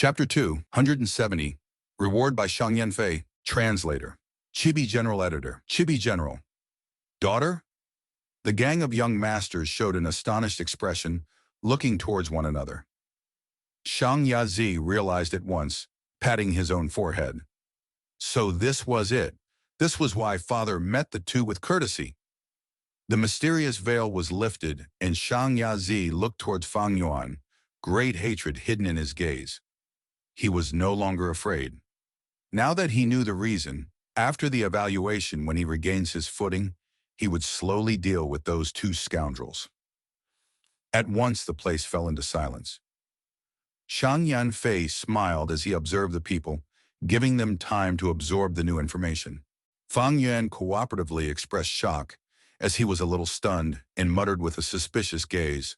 Chapter 2, 170. Reward by Shang Yan Fei. Translator. Chibi General Editor. Chibi General. Daughter? The gang of young masters showed an astonished expression, looking towards one another. Shang Yazi realized at once, patting his own forehead. So this was it. This was why father met the two with courtesy. The mysterious veil was lifted, and Shang Yazi looked towards Fang Yuan, great hatred hidden in his gaze. He was no longer afraid. Now that he knew the reason, after the evaluation when he regains his footing, he would slowly deal with those two scoundrels. At once the place fell into silence. Shang Yan Fei smiled as he observed the people, giving them time to absorb the new information. Fang Yuan cooperatively expressed shock, as he was a little stunned, and muttered with a suspicious gaze,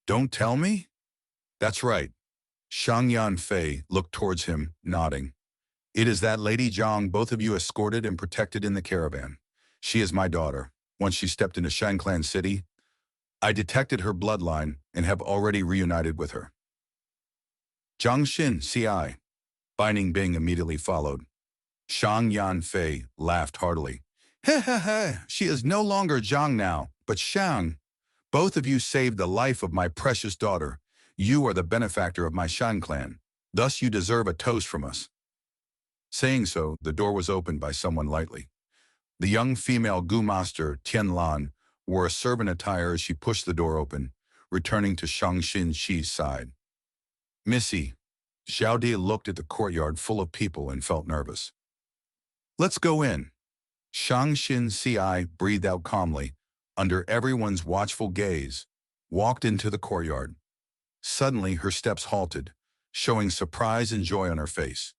"Don't tell me?" "That's right." Shang Yan Fei looked towards him, nodding. "It is that Lady Zhang both of you escorted and protected in the caravan. She is my daughter. Once she stepped into Shangclan City, I detected her bloodline and have already reunited with her." Zhang Xin, CI. Binding Bing immediately followed. Shang Yan Fei laughed heartily. "Heh, she is no longer Zhang now, but Shang. Both of you saved the life of my precious daughter. You are the benefactor of my Shang clan. Thus you deserve a toast from us." Saying so, the door was opened by someone lightly. The young female Gu master, Tian Lan, wore a servant attire as she pushed the door open, returning to Shang Xin Shi's side. "Missy." Xiao Di looked at the courtyard full of people and felt nervous. "Let's go in." Shang Xin Ci breathed out calmly, under everyone's watchful gaze, walked into the courtyard. Suddenly, her steps halted, showing surprise and joy on her face.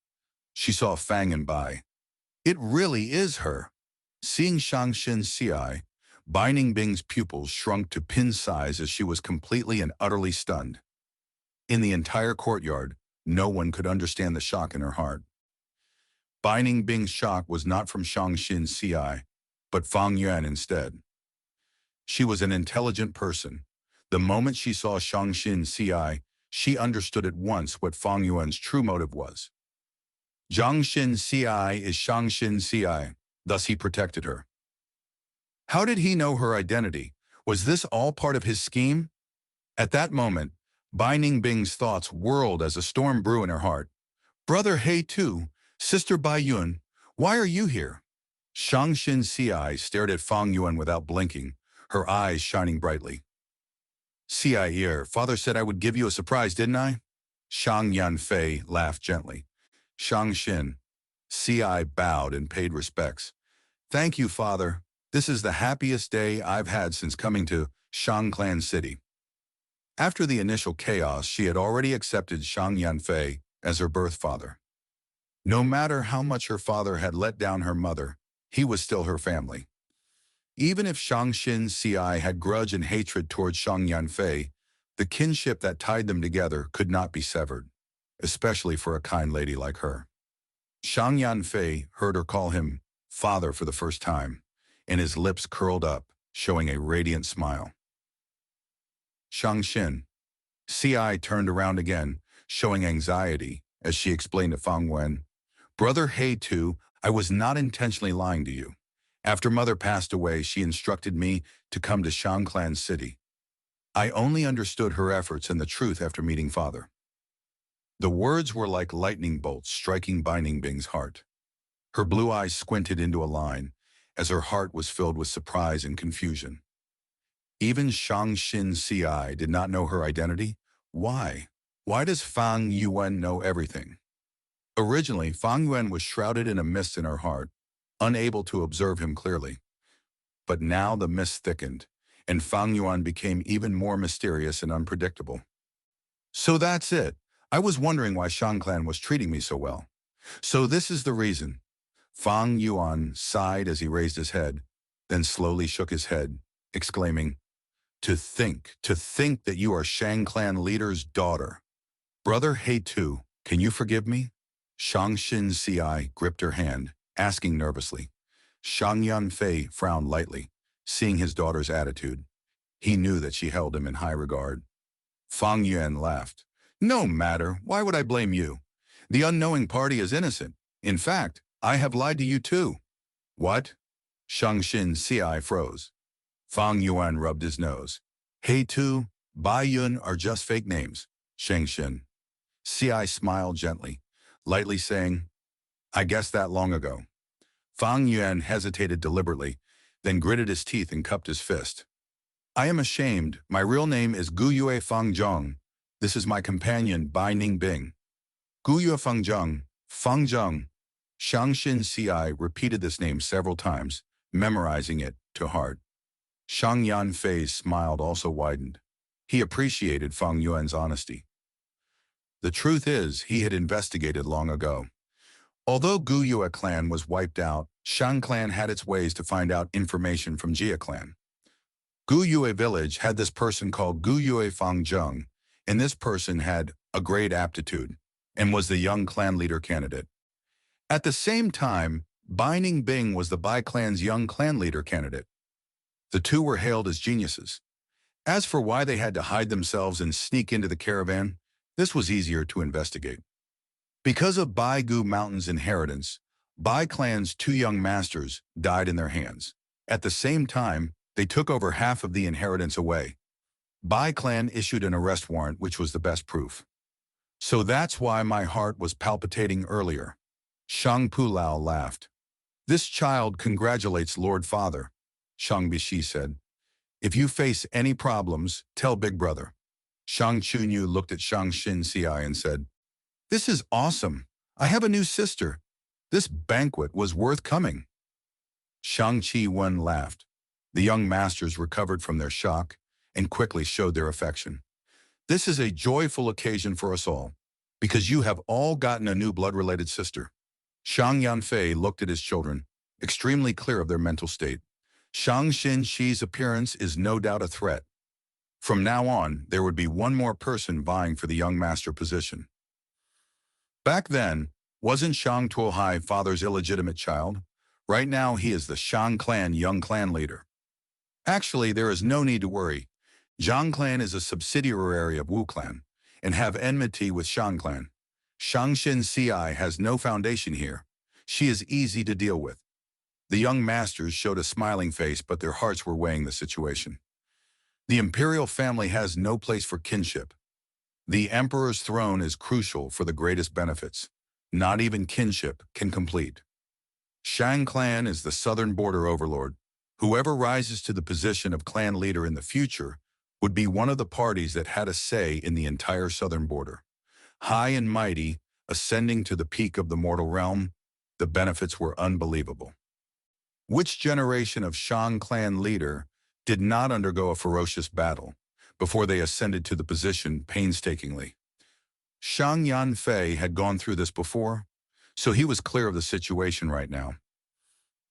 She saw Fang and Bai. "It really is her." Seeing Shang Xin Ci, Binding Bing's pupils shrunk to pin size as she was completely and utterly stunned. In the entire courtyard, no one could understand the shock in her heart. Binding Bing's shock was not from Shang Xin Ci, but Fang Yuan instead. She was an intelligent person. The moment she saw Shang Xin Ci, she understood at once what Fang Yuan's true motive was. Zhang Xin Ci is Shang Xin Ci, thus he protected her. How did he know her identity? Was this all part of his scheme? At that moment, Binding Bing's thoughts whirled as a storm brew in her heart. "Brother He Tu, Sister Bai Yun, why are you here?" Shang Xin Ci stared at Fang Yuan without blinking, her eyes shining brightly. "Ci, father said I would give you a surprise, didn't I?" Shang Yan Fei laughed gently. Shang Xin Ci bowed and paid respects. "Thank you, father. This is the happiest day I've had since coming to Shangclan City." After the initial chaos, she had already accepted Shang Yan Fei as her birth father. No matter how much her father had let down her mother, he was still her family. Even if Shang Xin Ci had grudge and hatred towards Shang Yan Fei, the kinship that tied them together could not be severed, especially for a kind lady like her. Shang Yan Fei heard her call him father for the first time, and his lips curled up, showing a radiant smile. Shang Xin Ci turned around again, showing anxiety, as she explained to Fang Yuan, "Brother He Tu, I was not intentionally lying to you. After mother passed away, she instructed me to come to Shangclan City. I only understood her efforts and the truth after meeting father." The words were like lightning bolts striking Binding Bing's heart. Her blue eyes squinted into a line, as her heart was filled with surprise and confusion. Even Shang Xin Ci did not know her identity. Why? Why does Fang Yuan know everything? Originally, Fang Yuan was shrouded in a mist in her heart, unable to observe him clearly. But now the mist thickened, and Fang Yuan became even more mysterious and unpredictable. "So that's it. I was wondering why Shangclan was treating me so well. So this is the reason." Fang Yuan sighed as he raised his head, then slowly shook his head, exclaiming, to think that you are Shangclan leader's daughter. Brother He Tu, can you forgive me?" Shang Xin Ci gripped her hand, asking nervously. Shang Yan Fei frowned lightly, seeing his daughter's attitude. He knew that she held him in high regard. Fang Yuan laughed. "No matter, why would I blame you? The unknowing party is innocent. In fact, I have lied to you too. What? Shang Xin Ci froze. Fang Yuan rubbed his nose. He Tu, Bai Yun are just fake names, Shang Xin. Ci smiled gently, lightly saying, I guessed that long ago. Fang Yuan hesitated deliberately, then gritted his teeth and cupped his fist. I am ashamed. My real name is Gu Yue Fang Zheng. This is my companion, Bai Ningbing. Gu Yue Fang Zheng, Fang Zheng. Shang Xin Ci repeated this name several times, memorizing it to heart. Shang Yan Fei's smile also widened. He appreciated Fang Yuan's honesty. The truth is, he had investigated long ago. Although Gu Yue clan was wiped out, Shang clan had its ways to find out information from Jia clan. Gu Yue village had this person called Gu Yue Fang Zheng, and this person had a great aptitude and was the young clan leader candidate. At the same time, Bai Ningbing was the Bai clan's young clan leader candidate. The two were hailed as geniuses. As for why they had to hide themselves and sneak into the caravan, this was easier to investigate. Because of Bai Gu Mountain's inheritance, Bai clan's two young masters died in their hands. At the same time, they took over half of the inheritance away. Bai clan issued an arrest warrant, which was the best proof. So that's why my heart was palpitating earlier. Shang Pulao laughed. This child congratulates Lord Father, Shang Bishi said. If you face any problems, tell Big Brother. Shang Chunyu looked at Shang Xin Ci and said, This is awesome. I have a new sister. This banquet was worth coming. Shang Chi Wen laughed. The young masters recovered from their shock and quickly showed their affection. This is a joyful occasion for us all, because you have all gotten a new blood-related sister. Shang Yan Fei looked at his children, extremely clear of their mental state. Shang Xin Shi's appearance is no doubt a threat. From now on, there would be one more person vying for the young master position. Back then, wasn't Shang Tuohai father's illegitimate child? Right now, he is the Shang clan young clan leader. Actually, there is no need to worry. Zhang clan is a subsidiary of Wu clan and have enmity with Shang clan. Shang Xin Ci has no foundation here. She is easy to deal with. The young masters showed a smiling face, but their hearts were weighing the situation. The imperial family has no place for kinship. The emperor's throne is crucial for the greatest benefits. Not even kinship can complete. Shang clan is the southern border overlord. Whoever rises to the position of clan leader in the future would be one of the parties that had a say in the entire southern border. High and mighty, ascending to the peak of the mortal realm, the benefits were unbelievable. Which generation of Shang clan leader did not undergo a ferocious battle before they ascended to the position painstakingly? Shang Yan Fei had gone through this before, so he was clear of the situation right now.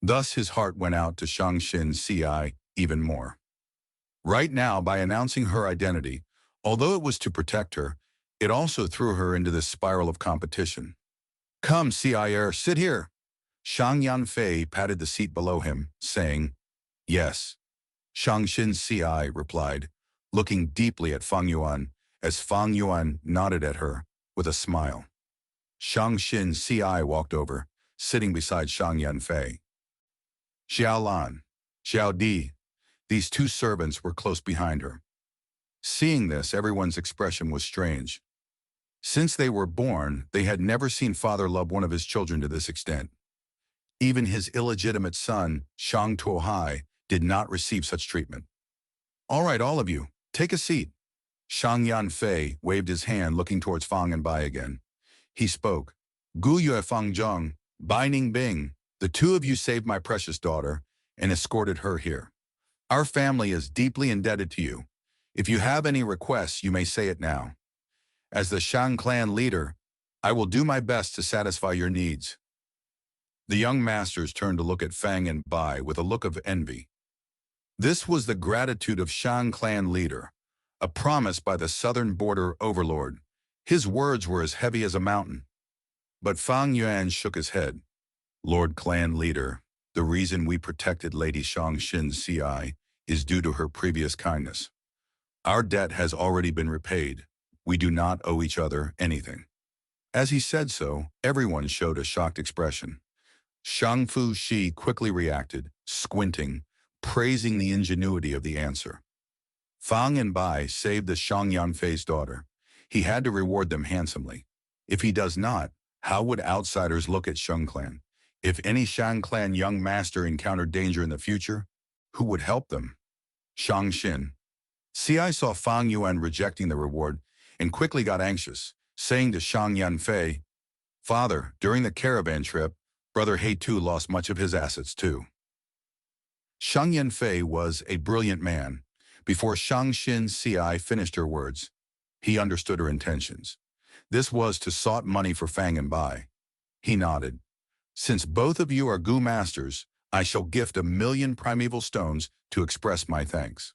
Thus his heart went out to Shang Xin Ci even more. Right now, by announcing her identity, although it was to protect her, it also threw her into this spiral of competition. Come, Ci, sit here. Shang Yan Fei patted the seat below him, saying, Yes. Shang Xin Ci replied, looking deeply at Fang Yuan, as Fang Yuan nodded at her with a smile. Shang Xin Ci walked over, sitting beside Shang Yan Fei. Xiao Lan, Xiao Di, these two servants were close behind her. Seeing this, everyone's expression was strange. Since they were born, they had never seen father love one of his children to this extent. Even his illegitimate son, Shang Tuohai, did not receive such treatment. All right, all of you, take a seat. Shang Yan Fei waved his hand, looking towards Fang and Bai again. He spoke. Gu Yue Fang Zheng, Bai Ningbing, the two of you saved my precious daughter and escorted her here. Our family is deeply indebted to you. If you have any requests, you may say it now. As the Shang clan leader, I will do my best to satisfy your needs. The young masters turned to look at Fang and Bai with a look of envy. This was the gratitude of Shang clan leader, a promise by the southern border overlord. His words were as heavy as a mountain. But Fang Yuan shook his head. Lord clan leader, the reason we protected Lady Shang Xin Ci is due to her previous kindness. Our debt has already been repaid. We do not owe each other anything. As he said so, everyone showed a shocked expression. Shang Fu Shi quickly reacted, squinting, praising the ingenuity of the answer. Fang and Bai saved the Shang Yan Fei's daughter. He had to reward them handsomely. If he does not, how would outsiders look at Shang clan? If any Shang clan young master encountered danger in the future, who would help them? Shang Xin. CI saw Fang Yuan rejecting the reward and quickly got anxious, saying to Shang Yan Fei, "Father, during the caravan trip, Brother He Tu lost much of his assets too." Shang Yan Fei was a brilliant man. Before Shang Xin CI finished her words, he understood her intentions. This was to sought money for Fang and Bai. He nodded. "Since both of you are Gu masters, I shall gift 1,000,000 primeval stones to express my thanks."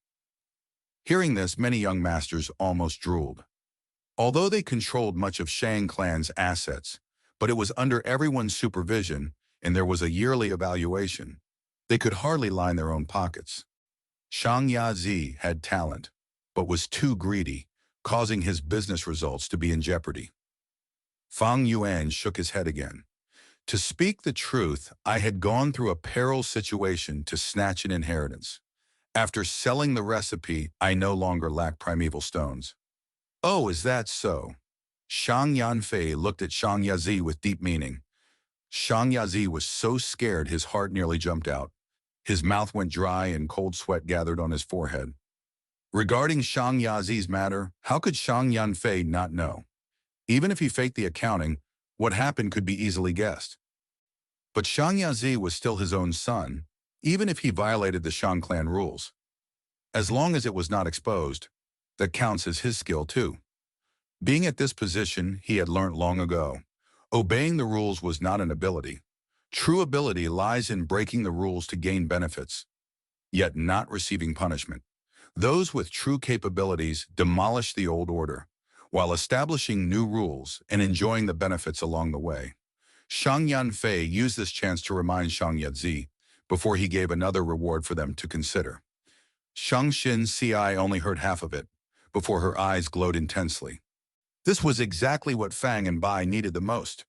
Hearing this, many young masters almost drooled. Although they controlled much of Shang clan's assets, but it was under everyone's supervision and there was a yearly evaluation, they could hardly line their own pockets. Shang Yazi had talent, but was too greedy, causing his business results to be in jeopardy. Fang Yuan shook his head again. "To speak the truth, I had gone through a perilous situation to snatch an inheritance. After selling the recipe, I no longer lack primeval stones." "Oh, is that so?" Shang Yan Fei looked at Shang Yazi with deep meaning. Shang Yazi was so scared his heart nearly jumped out. His mouth went dry and cold sweat gathered on his forehead. Regarding Shang Yazi's matter, how could Shang Yan Fei not know? Even if he faked the accounting, what happened could be easily guessed. But Shang Yazi was still his own son, even if he violated the Shang clan rules. As long as it was not exposed, that counts as his skill too. Being at this position, he had learnt long ago. Obeying the rules was not an ability. True ability lies in breaking the rules to gain benefits, yet not receiving punishment. Those with true capabilities demolish the old order, while establishing new rules and enjoying the benefits along the way. Shang Yan Fei used this chance to remind Shang Yazi before he gave another reward for them to consider. Shang Xin CI only heard half of it, before her eyes glowed intensely. This was exactly what Fang and Bai needed the most.